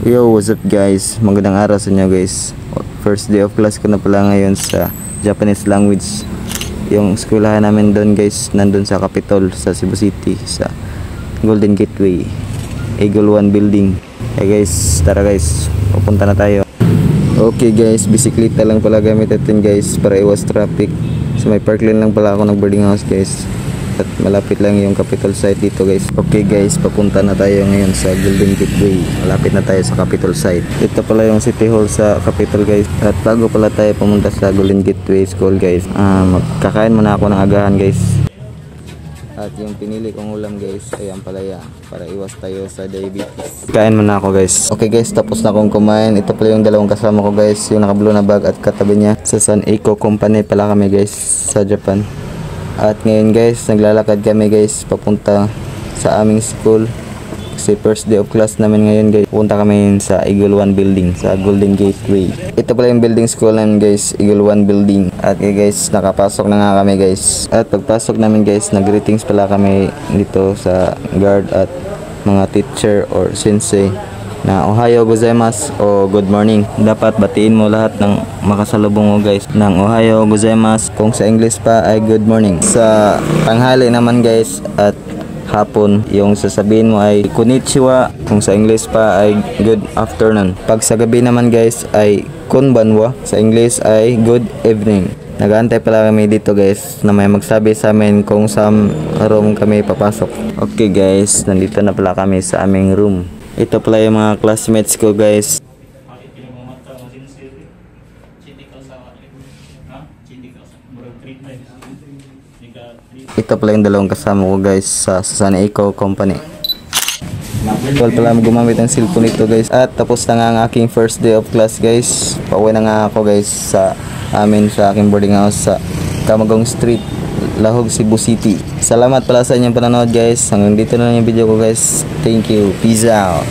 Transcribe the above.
Yo, what's up guys? Magandang araw sa inyo guys. First day of class ko na pala ngayon sa Japanese language. Yung eskwelahan namin doon guys, nandun sa Capitol sa Cebu City, sa Golden Gateway, Eagle 1 building. Hey guys, tara guys, pupunta na tayo. Okay guys, bisikleta lang pala gamit natin guys para iwas traffic. So may park lane lang pala ako ng boarding house guys. At malapit lang yung Capitol site dito guys. Okay guys, papunta na tayo ngayon sa Golden Gateway. Malapit na tayo sa Capitol site. Ito pala yung City Hall sa Capitol guys. At bago pala tayo pumunta sa Golden Gateway School guys, magkakain muna ako ng agahan guys. At yung pinili kong ulam guys ay ang palaya para iwas tayo sa diabetes. Kain muna ako guys. Okay guys, tapos na akong kumain. Ito pala yung dalawang kasama ko guys, yung naka-blue na bag at katabi niya. Sa San Eco Company pala kami guys sa Japan. At ngayon guys, naglalakad kami guys papunta sa aming school. Kasi first day of class namin ngayon guys. Pupunta kami sa Eagle 1 building sa Golden Gateway. Ito pala yung building school namin guys, Eagle 1 building. At guys, nakapasok na nga kami guys. At pagpasok namin guys, nag-greetings pala kami dito sa guard at mga teacher or sensei na Ohayo gozaimasu o good morning. Dapat batiin mo lahat ng makasalubong mo guys ng Ohayo gozaimasu. Kung sa English pa ay good morning. Sa tanghali naman guys at hapon, yung sasabihin mo ay konnichiwa. Kung sa English pa ay good afternoon. Pag sa gabi naman guys ay konbanwa. Sa English ay good evening. Nag-aantay pala kami dito guys na may magsabi sa amin kung sa room kami papasok. Okay guys, nandito na pala kami sa aming room. Ito pala yung mga classmates ko guys. Ito pala yung dalawang kasama ko guys sa San Eco Company. Well pala gumamit ng cellphone ito guys. At tapos na nga ang aking first day of class guys. Pauwi na nga ako guys sa aking boarding house sa Camagong Street, Lahog, Cebu City. Salamat pala sa inyong panonood guys. Hanggang dito na lang yung video ko guys. Thank you. Peace out.